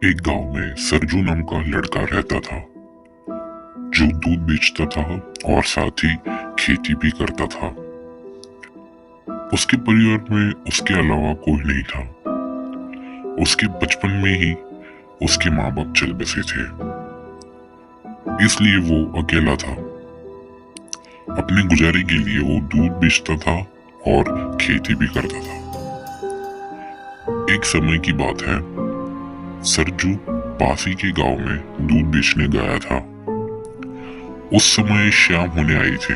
एक गांव में सरजू नाम का लड़का रहता था जो दूध बेचता था और साथ ही खेती भी करता था। उसके परिवार में उसके अलावा कोई नहीं था। उसके बचपन में ही उसके माँ बाप चल बसे थे, इसलिए वो अकेला था। अपने गुजारे के लिए वो दूध बेचता था और खेती भी करता था। एक समय की बात है, सरजू पास ही के गांव में दूध बेचने गया था। उस समय शाम होने आई थी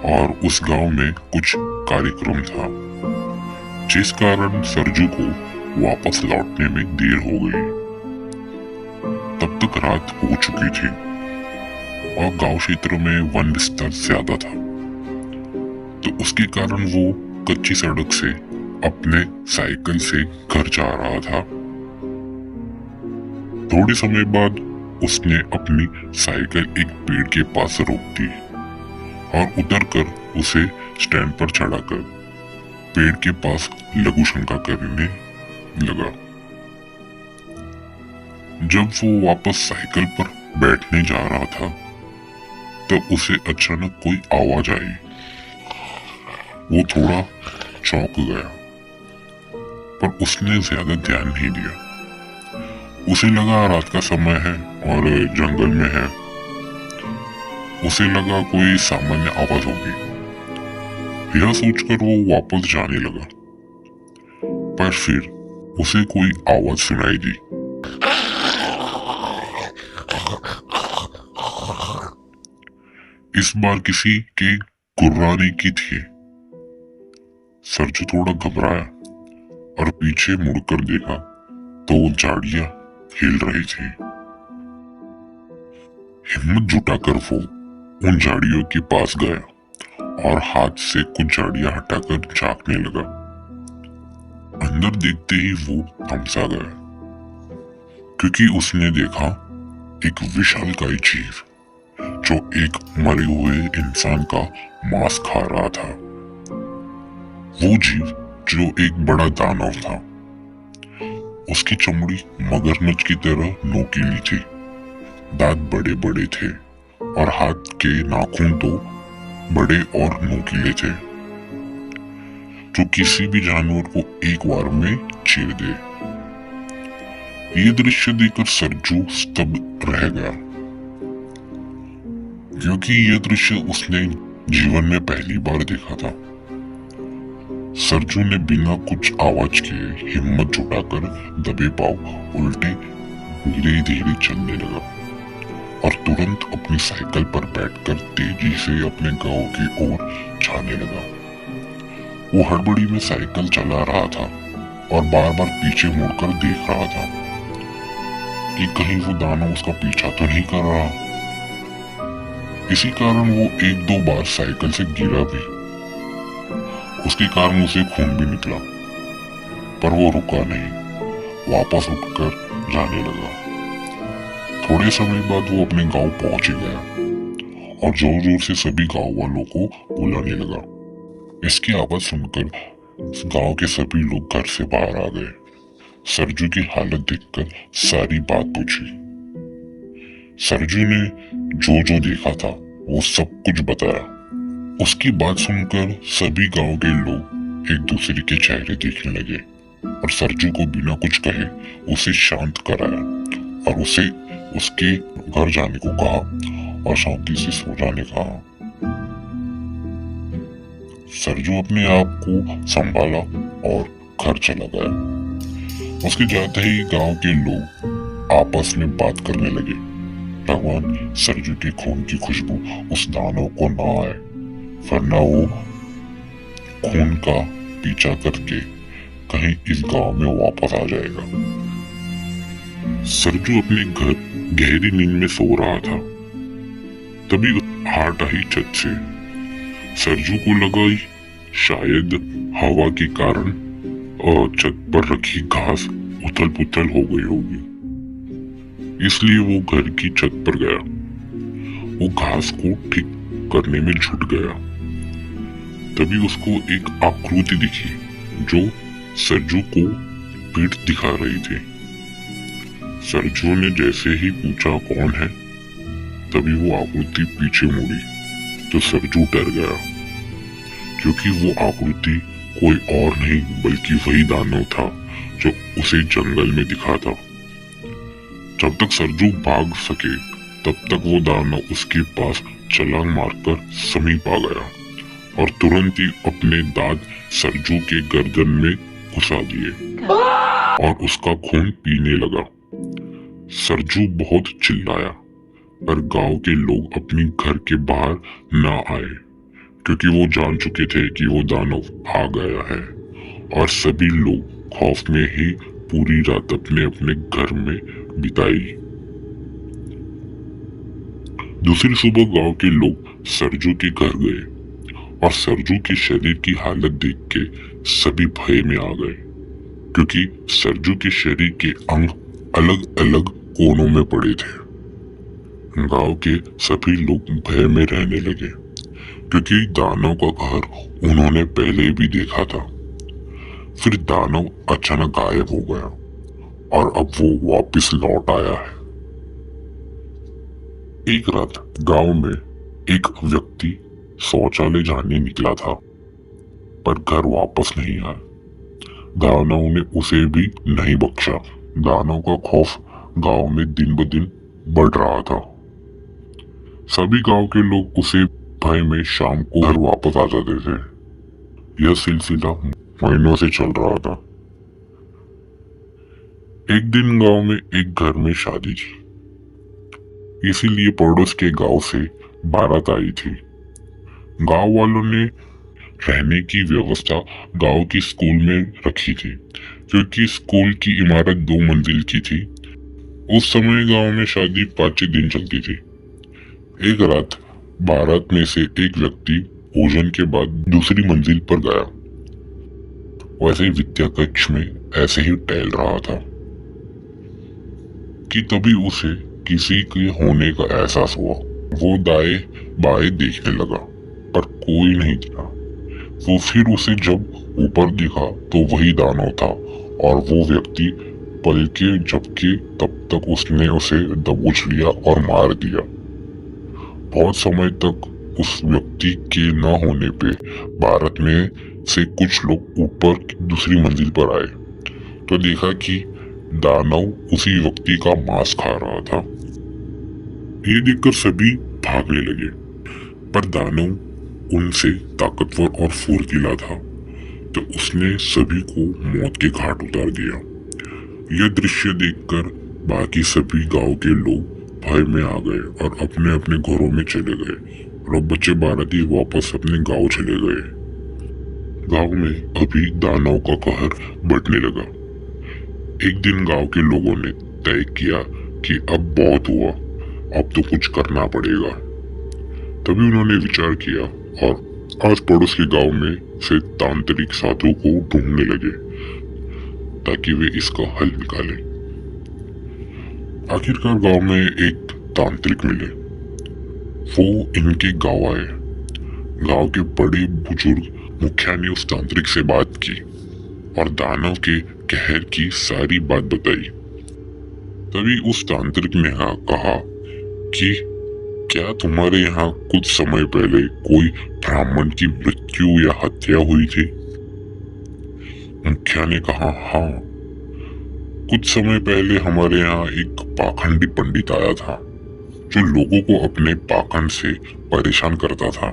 और उस गांव में कुछ कार्यक्रम था, जिस कारण सरजू को वापस लौटने में देर हो गई। तब तक रात हो चुकी थी और गांव क्षेत्र में वन विस्तार ज्यादा था, तो उसके कारण वो कच्ची सड़क से अपने साइकिल से घर जा रहा था। थोड़े समय बाद उसने अपनी साइकिल एक पेड़ के पास रोक दी और उतरकर उसे स्टैंड पर चढ़ाकर पेड़ के पास लघु शंका करने लगा। जब वो वापस साइकिल पर बैठने जा रहा था, तब उसे अचानक कोई आवाज आई। वो थोड़ा चौंक गया, पर उसने ज्यादा ध्यान नहीं दिया। उसे लगा रात का समय है और जंगल में है। उसे लगा कोई सामान्य आवाज होगी। यह सोचकर वो वापस जाने लगा, पर फिर उसे कोई आवाज सुनाई दी। इस बार किसी के गुर्राने की थी। सरजू थोड़ा घबराया और पीछे मुड़कर देखा तो झाड़ियां हिल रही थी। हिम्मत जुटाकर वो उन झाड़ियों के पास गया और हाथ से कुछ झाड़ियां हटाकर झांकने लगा। अंदर देखते ही वो थमसा गया, क्योंकि उसने देखा एक विशालकाय जीव जो एक मरे हुए इंसान का मांस खा रहा था। वो जीव जो एक बड़ा दानव था। उसकी चमड़ी मगरमच्छ की तरह नोकीली थी, दांत बड़े बड़े थे और हाथ के नाखून तो बड़े और नोकीले थे, जो किसी भी जानवर को एक बार में चीर दे। ये दृश्य देखकर सरजू स्तब्ध रह गया, क्योंकि यह दृश्य उसने जीवन में पहली बार देखा था। सरजू ने बिना कुछ आवाज किए हिम्मत जुटाकर दबे पांव उल्टे धीरे धीरे चलने लगा और तुरंत अपनी साइकिल पर बैठकर तेजी से अपने गांव की ओर जाने लगा। वो हड़बड़ी में साइकिल चला रहा था और बार बार पीछे मुड़कर देख रहा था कि कहीं वो दानव उसका पीछा तो नहीं कर रहा। इसी कारण वो एक दो बार साइकिल से गिरा भी। उसके कारण उसे खून भी निकला, पर वो रुका नहीं, वापस उठकर जाने लगा। थोड़े समय बाद वो अपने गांव पहुंच गया और जोर जोर से सभी गांव वालों को बुलाने लगा। इसकी आवाज सुनकर गांव के सभी लोग घर से बाहर आ गए। सरजू की हालत देखकर सारी बात पूछी। सरजू ने जो जो देखा था वो सब कुछ बताया। उसकी बात सुनकर सभी गांव के लोग एक दूसरे के चेहरे देखने लगे और सरजू को बिना कुछ कहे उसे शांत कराया और उसे उसके घर जाने को कहा और शांति से सो जाने कहा। सरजू अपने आप को संभाला और घर चला गया। उसके जाते ही गांव के लोग आपस में बात करने लगे, भगवान सरजू के खून की खुशबू उस दानव को ना आए, वरना वो खून का पीछा करके कहीं इस गांव में वापस आ जाएगा। सरजू अपने घर गहरी नींद में सो रहा था, तभी हाट आई छत से। सरजू को लगा शायद हवा के कारण छत पर रखी घास उथल पुथल हो गई होगी, इसलिए वो घर की छत पर गया। वो घास को ठीक करने में जुट गया। तभी उसको एक आकृति दिखी जो सरजू को पीठ दिखा रही थी। सरजू ने जैसे ही पूछा कौन है, तभी वो आकृति पीछे मुड़ी तो सरजू डर गया, क्योंकि वो आकृति कोई और नहीं बल्कि वही दानव था जो उसे जंगल में दिखा था। जब तक सरजू भाग सके तब तक वो दानव उसके पास छलांग मारकर समीप आ गया और तुरंत ही अपने दांत सरजू के गर्दन में घुसा दिए और उसका खून पीने लगा। सरजू बहुत चिल्लाया, पर गांव के लोग अपनी घर के बाहर ना आए, क्योंकि वो जान चुके थे कि वो दानव आ गया है। और सभी लोग खौफ में ही पूरी रात अपने अपने घर में बिताई। दूसरी सुबह गांव के लोग सरजू के घर गए और सरजू के शरीर की हालत देख के सभी भय में आ गए, क्योंकि सरजू के शरीर के अंग अलग अलग कोनों में पड़े थे। गांव के सभी लोग भय में रहने लगे, क्योंकि दानव का घर उन्होंने पहले भी देखा था। फिर दानव अचानक गायब हो गया और अब वो वापस लौट आया है। एक रात गांव में एक व्यक्ति शौचालय जाने निकला था, पर घर वापस नहीं आया। दानव ने उसे भी नहीं बख्शा। दानव का खौफ गांव में दिन ब दिन बढ़ रहा था। सभी गांव के लोग उसे भय में शाम को घर वापस आ जाते थे। यह सिलसिला महीनों से चल रहा था। एक दिन गांव में एक घर में शादी थी, इसीलिए पड़ोस के गांव से बारात आई थी। गांव वालों ने रहने की व्यवस्था गांव की स्कूल में रखी थी, क्योंकि स्कूल की इमारत 2 मंजिल की थी। उस समय गांव में शादी 5 दिन चलती थी। एक रात बारात में से एक व्यक्ति भोजन के बाद दूसरी मंजिल पर गया। वैसे ही विद्या कक्ष में ऐसे ही टहल रहा था कि तभी उसे किसी के होने का एहसास हुआ। वो दाएं बाएं देखने लगा, पर कोई नहीं दिखा। वो फिर उसे जब ऊपर देखा तो वही दानव था, और वो व्यक्ति पलके झपके तब तक उसने उसे दबोच लिया और मार दिया। बहुत समय तक उस व्यक्ति के न होने पे बारात में से कुछ लोग ऊपर दूसरी मंजिल पर आए तो देखा कि दानव उसी व्यक्ति का मांस खा रहा था। ये देखकर सभी भागने लगे, पर दानव उनसे ताकतवर और फुर्तीला था, तो उसने सभी को मौत के घाट उतार दिया। यह दृश्य देखकर बाकी सभी गांव के लोग भय में आ गए और अपने अपने घरों में चले गए, और बच्चे बाराती वापस अपने गांव चले गए। गांव में अभी दानव का कहर बढ़ने लगा। एक दिन गांव के लोगों ने तय किया कि अब बहुत हुआ, अब तो कुछ करना पड़ेगा। तभी उन्होंने विचार किया और आस पड़ोस के गांव में से तांत्रिक साधु को ढूंढने लगे, ताकि वे इसका हल निकालें। आखिरकार गांव में एक तांत्रिक मिले। वो इनके गांव आए। गांव के बड़े बुजुर्ग मुखिया ने उस तांत्रिक से बात की और दानव के कहर की सारी बात बताई। तभी उस तांत्रिक ने कहा कि क्या तुम्हारे यहाँ कुछ समय पहले कोई ब्राह्मण की मृत्यु या हत्या हुई थी? मुखिया ने कहा, हाँ, कुछ समय पहले हमारे यहाँ एक पाखंडी पंडित आया था, जो लोगों को अपने पाखंड से परेशान करता था।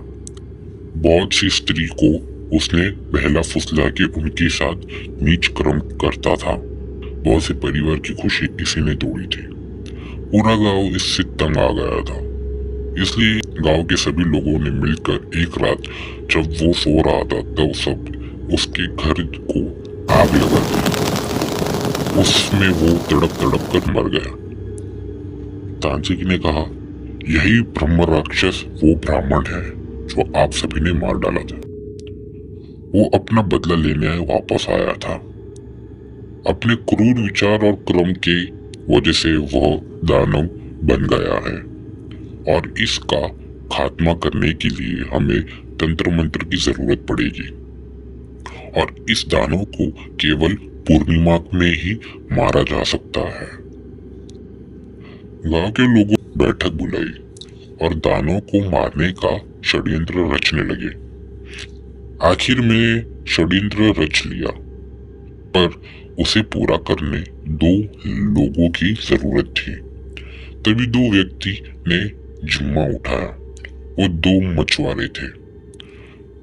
बहुत सी स्त्री को उसने बहला फुसला के उनके साथ नीच कर्म करता था। बहुत से परिवार की खुशी इसी ने तोड़ी थी। पूरा गांव इससे तंग आ गया था। इसलिए गांव के सभी लोगों ने मिलकर एक रात जब वो सो रहा था तब सब उसके घर को आग लगा दी। उसमें वो तड़प तड़प कर मर गया। तांत्रिक ने कहा, यही ब्रह्म राक्षस वो ब्राह्मण है जो आप सभी ने मार डाला था। वो अपना बदला लेने वापस आया था। अपने क्रूर विचार और क्रम के वजह से वह दानव बन गया है, और इसका खात्मा करने के लिए हमें तंत्र मंत्र की जरूरत पड़ेगी, और इस दानव को केवल पूर्णिमा में ही मारा जा सकता है। गांव के लोगों ने बैठक बुलाई और दानव को मारने का षड्यंत्र रचने लगे। आखिर में षड्यंत्र रच लिया, पर उसे पूरा करने 2 लोगों की जरूरत थी। तभी 2 व्यक्ति ने जिम्मा उठाया। वो 2 मछुआरे थे।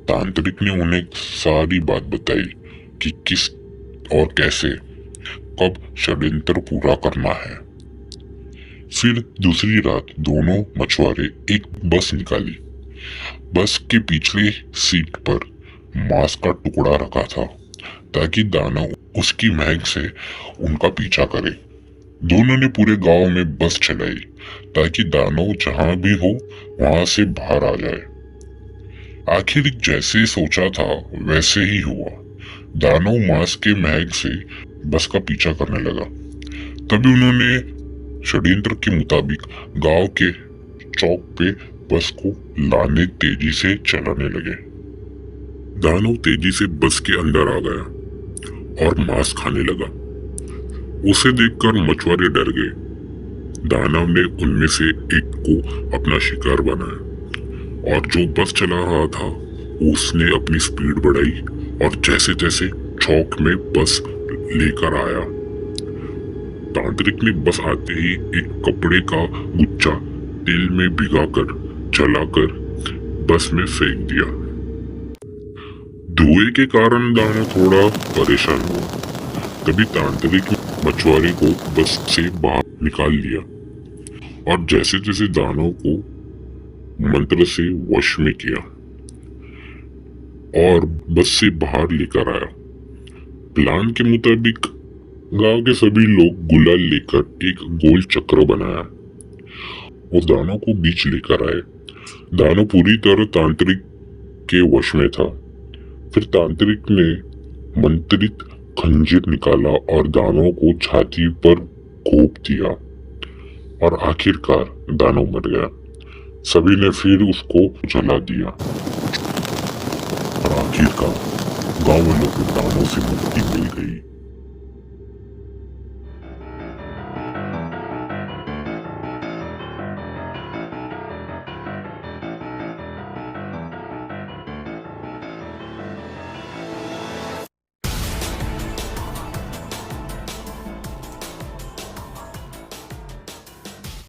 तांत्रिक ने उन्हें सारी बात बताई कि किस और कैसे कब षड्यंत्र पूरा करना है। फिर दूसरी रात दोनों मछुआरे एक बस निकाली। बस के पिछले सीट पर मांस का टुकड़ा रखा था ताकि दानव उसकी महक से उनका पीछा करे। दोनों ने पूरे गांव में बस चलाई ताकि दानव जहां भी हो वहां से बाहर आ जाए। आखिर जैसे सोचा था वैसे ही हुआ। दानव मांस के महक से बस का पीछा करने लगा। तभी उन्होंने षड्यंत्र के मुताबिक गांव के चौक पे बस को लाने तेजी से चलाने लगे। दानव तेजी से बस के अंदर आ गया और मांस खाने लगा। उसे देखकर मछुआरे डर गए। दानव ने उनमें से एक को अपना शिकार बनाया और जो बस चला रहा था उसने अपनी स्पीड बढ़ाई और जैसे जैसे चौक में बस लेकर आया। तांत्रिक ने बस आते ही एक कपड़े का गुच्छा तेल में भिगाकर जलाकर बस में फेंक दिया। धुएं के कारण दानव थोड़ा परेशान हुआ। तभी तांत्रिक ने मछुआरे को बस से बाहर निकाल लिया और जैसे जैसे दानव को मंत्र से वश में किया और बस से बाहर लेकर आया। प्लान के मुताबिक गांव के सभी लोग गुलाल लेकर एक गोल चक्र बनाया और दानव को बीच लेकर आए। दानव पूरी तरह तांत्रिक के वश में था। फिर तांत्रिक ने मंत्रित खंजीर निकाला और दानव को छाती पर घोंप दिया और आखिरकार दानव मर गया। सभी ने फिर उसको जला दिया और आखिरकार गांव वालों को दानव से मुक्ति मिल गई।